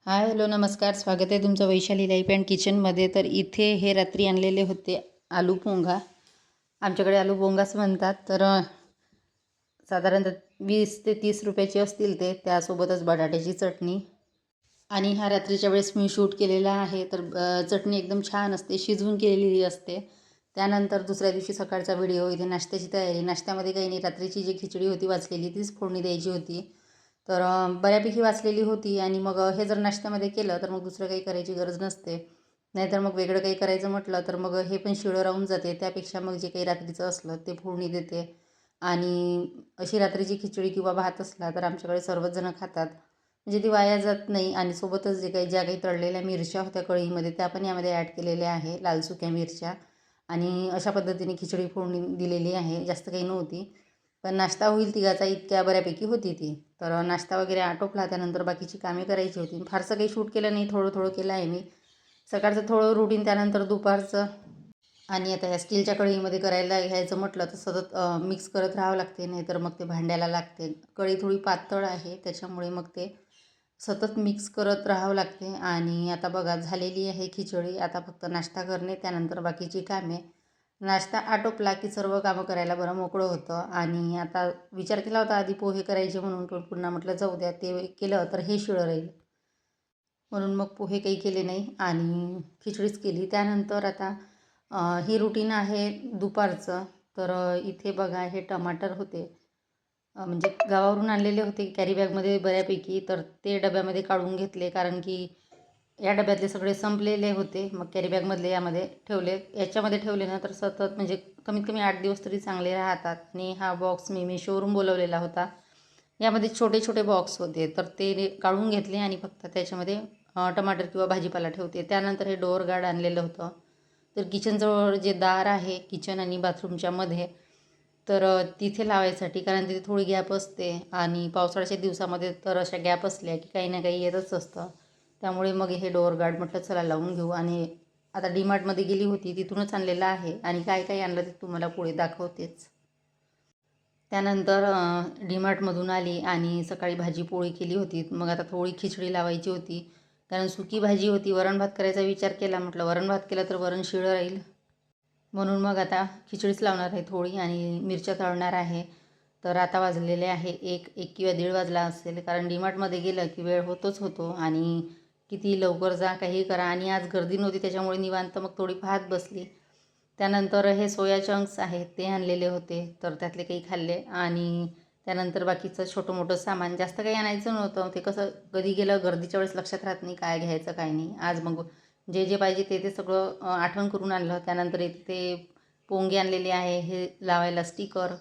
Hi hello नमस्कार. स्वागत आहे तुमचं वैशाली लाईफ अँड किचनमध्ये. तर इथे हे रात्री आणलेले होते आलू पोंगा. आमच्याकडे आलू पोंगाच म्हणतात. तर साधारणतः 20 ते 30 रुपयाचे असतील ते. त्यासोबतच बटाट्याची चटणी. आणि हा रात्रीच्या वेळेस मी शूट केलेला आहे. तर चटणी एकदम छान असते, शिजवून केलेली असते. त्यानंतर दुसऱ्या दिवशी सकाळचा व्हिडिओ. इथे नाश्त्याची तयारी. नाश्त्यामध्ये काही नाही, रात्रीची जी खिचडी होती वाचलेली तीच फोडणी द्यायची होती. तर बऱ्यापैकी वाचलेली होती. आणि मग हे जर नाश्त्यामध्ये केलं तर मग दुसरं काही करायची गरज नसते. नाहीतर मग वेगळं काही करायचं म्हटलं तर मग हे पण शिळं राहून जाते. त्यापेक्षा मग जे काही रात्रीचं असलं ते फोडणी देते. आणि अशी रात्रीची खिचडी किंवा भात असला तर आमच्याकडे सर्वच जण खातात. म्हणजे ती वाया जात नाही. आणि सोबतच ज्या काही तळलेल्या मिरच्या होत्या कढईमध्ये त्या पण यामध्ये ॲड केलेल्या आहे, लाल सुक्या मिरच्या. आणि अशा पद्धतीने खिचडी फोडणी दिलेली आहे. जास्त काही नव्हती, पण नाश्ता होईल तिघाचा इतक्या बऱ्यापैकी होती ती. तर नाश्ता वगैरे आटोपला. त्यानंतर बाकीची कामे करायची होती. फारसं काही शूट केलं नाही, थोडं थोडं केलं आहे मी. सकाळचं थोडं रुटीन, त्यानंतर दुपारचं. आणि आता या स्टीलच्या कढईमध्ये करायला घ्यायचं म्हटलं तर सतत मिक्स करत राहावं लागते, नाहीतर मग ते भांड्याला लागते. कढई थोडी पातळ आहे त्याच्यामुळे मग ते सतत मिक्स करत राहावं लागते. आणि आता बघा झालेली आहे खिचडी. आता फक्त नाश्ता करणे, त्यानंतर बाकीची कामे. नाश्ता आटोपला की सर्व कामं करायला बरं मोकळं होतं. आणि आता विचार केला होता आधी पोहे करायचे म्हणून, पण पुन्हा म्हटलं जाऊ द्या, ते केलं तर हे शिळं राहील, म्हणून मग पोहे काही केले नाही आणि खिचडीच केली. त्यानंतर आता हे रुटीन आहे दुपारचं. तर इथे बघा हे टमाटर होते, म्हणजे गावावरून आणलेले होते कॅरी बॅगमध्ये बऱ्यापैकी. तर ते डब्यामध्ये काढून घेतले, कारण की या डब्यातले सगळे संपलेले होते. मग कॅरी बॅगमधले यामध्ये ठेवले. याच्यामध्ये ठेवले ना तर सतत म्हणजे कमीत कमी 8 दिवस तरी चांगले राहतात. आणि हा बॉक्स मी मिशोवरून बोलवलेला होता. यामध्ये छोटे छोटे बॉक्स होते, तर ते काढून घेतले आणि फक्त त्याच्यामध्ये टमाटर किंवा भाजीपाला ठेवते. त्यानंतर हे डोअर गार्ड आणलेलं होतं. तर किचनजवळ जे दार आहे किचन आणि बाथरूमच्या मध्ये, तर तिथे लावायसाठी, कारण तिथे थोडी गॅप असते. आणि पावसाळ्याच्या दिवसामध्ये तर अशा गॅप असल्या की काही ना काही येतच असतं. त्यामुळे मग हे डोअर गार्ड म्हटलं चला लावून घेऊ. आणि आता डीमार्टमध्ये गेली होती, तिथूनच आणलेलं आहे. आणि काय काय आणलं ते तुम्हाला पुढे दाखवतेच. त्यानंतर डीमार्टमधून आली आणि सकाळी भाजी पोळी केली होती. मग आता थोडी खिचडी लावायची होती, कारण सुकी भाजी होती. वरण भात करायचा विचार केला, म्हटलं वरण भात केला तर वरण शिळं राहील, म्हणून मग आता खिचडीच लावणार आहे थोडी. आणि मिरच्या तळणार आहे. तर आता वाजलेले आहे एक किंवा दीड वाजला असेल, कारण डीमार्टमध्ये गेलं की वेळ होतो. आणि किती लवकर जा काही करा. आणि आज गर्दी नव्हती त्याच्यामुळे निवांत मग थोडी पाहत बसली. त्यानंतर हे सोया चंक्स आहेत ते आणलेले होते, तर त्यातले काही खाल्ले. आणि त्यानंतर बाकीचं छोटं मोठं सामान, जास्त काही आणायचं नव्हतं. ते कसं कधी गेलं गर्दीच्या वेळेस लक्षात राहत नाही काय घ्यायचं काय नाही. आज मग जे जे पाहिजे ते सगळं आठवण करून आणलं. त्यानंतर इथे ते पोंगे आणलेले आहे, हे लावायला स्टिकर,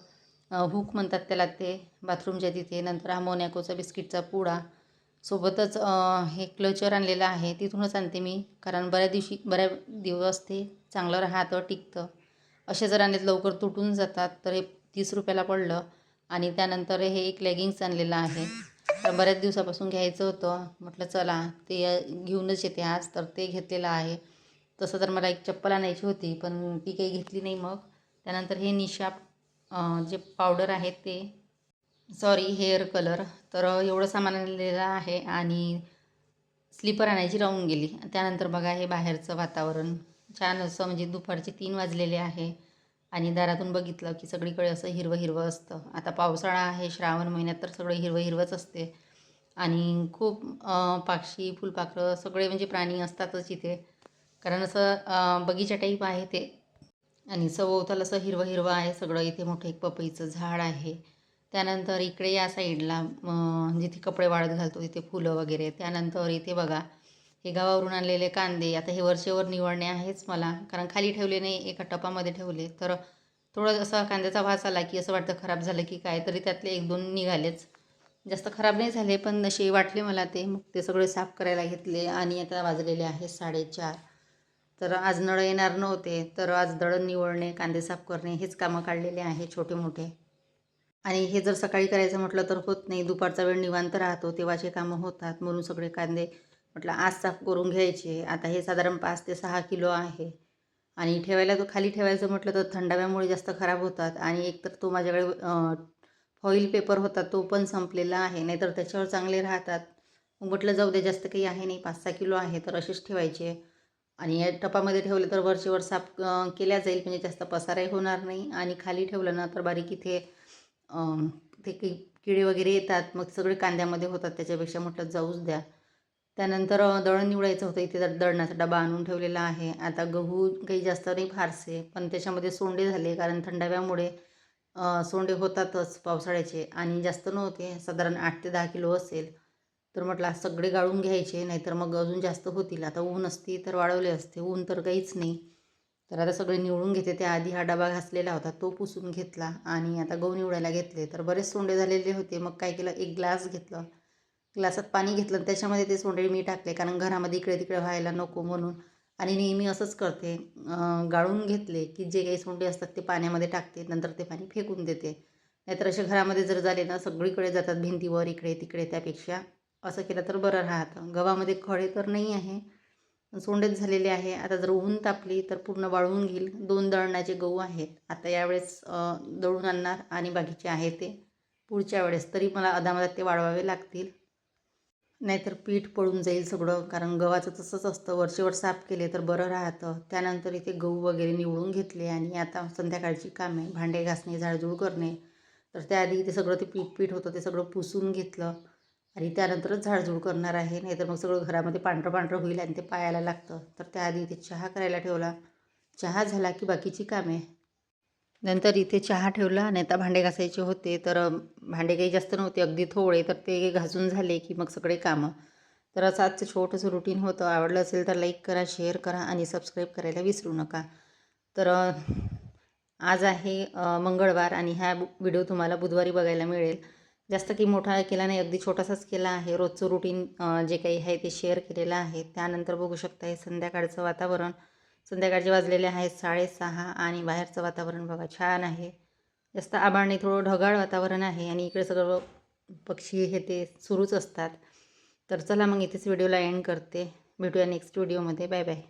हुक म्हणतात त्याला, ते बाथरूमच्या तिथे. नंतर हा मोनॅकोचा बिस्किटचा पुडा. सोबतच हे क्लचर आणलेलं आहे, तिथूनच आणते मी, कारण बऱ्याच दिवस ते चांगलं राहतं, टिकतं. असे जर आणले लवकर तुटून जातात. तर हे 30 रुपयाला पडलं. आणि त्यानंतर हे एक लेगिंग्स आणलेलं आहे, तर बऱ्याच दिवसापासून घ्यायचं होतं, म्हटलं चला ते घेऊनच येते आज, तर ते घेतलेलं आहे. तसं तर मला एक चप्पल आणायची होती, पण ती काही घेतली नाही मग. त्यानंतर हे निशा जे पावडर आहे ते, सॉरी हेअर कलर. तर एवढं सामान आणलेलं आहे. आणि स्लीपर आणायची राहून गेली. त्यानंतर बघा हे बाहेरचं वातावरण छान असं, म्हणजे दुपारचे 3 वाजलेले आहे. आणि दारातून बघितलं की सगळीकडे असं हिरवं हिरवं असतं. आता पावसाळा आहे, श्रावण महिन्यात तर सगळं हिरवं हिरवंच असते. आणि खूप पाक्षी फुलपाखरं सगळे म्हणजे प्राणी असतातच इथे, कारण असं बगीचा टाईप आहे ते. आणि सभोवताल असं हिरवं हिरवं आहे सगळं. इथे मोठं एक पपईचं झाड आहे. त्यानंतर इकडे या साईडला जिथे कपडे वाळत घालतो तिथे फुलं वगैरे. त्यानंतर इथे बघा हे गावावरून आणलेले कांदे. आता हे वरचेवर निवडणे आहेच मला, कारण खाली ठेवले नाही, एका टपामध्ये ठेवले. तर थोडं असा कांद्याचा वास आला की असं वाटतं खराब झालं की काय, तरी त्यातले 1-2 निघालेच. जास्त खराब नाही झाले, पण असे वाटले मला ते. मग ते सगळे साफ करायला घेतले. आणि आता वाजलेले आहे 4:30. तर आज नळ येणार नव्हते, तर आज दळण निवडणे, कांदे साफ करणे हेच कामं काढलेले आहे छोटे मोठे. आणि हे जर सकाळी करायचं म्हटलं तर होत नाही, दुपारचा वेळ निवांत राहतो तेव्हाचे कामं होतात. म्हणून सगळे कांदे म्हटलं आज साफ करून घ्यायचे. आता हे साधारण 5 ते 6 किलो आहे. आणि ठेवायला तो खाली ठेवायचं म्हटलं तर थंडाव्यामुळे जास्त खराब होतात. आणि एकतर तो माझ्याकडे फॉईल पेपर होता तो पण संपलेला आहे, नाहीतर त्याच्यावर चांगले राहतात. मग म्हटलं जाऊ दे, जास्त काही आहे नाही, 5-6 किलो आहे तर असेच ठेवायचे आणि या टपामध्ये ठेवले तर वरचेवर साफ केल्या जाईल, म्हणजे जास्त पसाराही होणार नाही. आणि खाली ठेवलं ना तर बारीक इथे ते किडे वगैरे येतात, मग सगळे कांद्यामध्ये होतात, त्याच्यापेक्षा म्हटलं जाऊच द्या. त्यानंतर दळण निवडायचं होतं. इथे दळणाचा डबा आणून ठेवलेला आहे. आता गहू काही जास्त नाही फारसे, पण त्याच्यामध्ये सोंडे झाले, कारण थंडाव्यामुळे सोंडे होतातच पावसाळ्याचे, आणि जास्त नव्हते, साधारण 8 ते 10 किलो असेल. तर म्हटलं आज सगळे गाळून घ्यायचे, नाहीतर मग अजून जास्त होतील. आता ऊन असती तर वाळवले असते, ऊन तर काहीच नाही. तर आता सगळे निवडून घेते. त्याआधी हा डबा घासलेला होता तो पुसून घेतला आणि आता गहू निवडायला घेतले. तर बरेच सोंडे झालेले होते. मग काय केलं, एक ग्लास घेतलं, ग्लासात पाणी घेतलं आणि त्याच्यामध्ये ते सोंडे मी टाकले, कारण घरामध्ये इकडे तिकडे व्हायला नको म्हणून. आणि नेहमी असंच करते, गाळून घेतले की जे काही सोंडे असतात ते पाण्यामध्ये टाकते, नंतर ते पाणी फेकून देते. नाहीतर असे घरामध्ये जर झाले ना, सगळीकडे जातात, भिंतीवर इकडे तिकडे, त्यापेक्षा असं केलं तर बरं राहतं. गव्हामध्ये खडे तर नाही आहे, सोंडेच झालेले आहे. आता जर ऊन तापली तर पूर्ण वाळवून घेईल. 2 दळणाचे गहू आहेत. आता यावेळेस दळून आणणार आणि बाकीचे आहे ते पुढच्या वेळेस. तरी मला अधामधात ते वाळवावे लागतील, नाहीतर पीठ पळून जाईल सगळं, कारण गव्हाचं तसंच असतं, वरचेवर साफ केले तर बरं राहतं. त्यानंतर इथे गहू वगैरे निवडून घेतले आणि आता संध्याकाळची कामे, भांडे घासणे, झाडझूड करणे. तर त्याआधी इथे सगळं ते पीठ होतं ते सगळं पुसून घेतलं आणि त्यानंतरच झाडझूड करणार आहे, नाहीतर मग सगळं घरामध्ये पांढरं पांढरं होईल आणि ते पायाला लागतं. तर त्याआधी इथे चहा करायला ठेवला. चहा झाला की बाकीची कामे. नंतर इथे चहा ठेवला आणि आता भांडे घासायचे होते. तर भांडे काही जास्त नव्हते, अगदी थोडे, तर ते घासून झाले की मग सगळे कामं. तर असं आजचं छोटंसं रुटीन होतं. आवडलं असेल तर लाईक करा, शेअर करा आणि सबस्क्राईब करायला विसरू नका. तर आज आहे मंगळवार आणि हा व्हिडिओ तुम्हाला बुधवारी बघायला मिळेल. जास्त काही मोठा केला नाही, अगदी छोटासाच केला आहे. रोजचं रुटीन जे काही आहे ते शेअर केलेलं आहे. त्यानंतर बघू शकता हे संध्याकाळचं वातावरण. संध्याकाळचे वाजलेले आहेत 6:30 आणि बाहेरचं वातावरण बघा छान आहे. जास्त आभाळ नाही, थोडं ढगाळ वातावरण आहे आणि इकडे सगळं पक्षी हे ते सुरूच असतात. तर चला मग इथेच व्हिडिओला एंड करते. भेटूया नेक्स्ट व्हिडिओमध्ये. Bye bye.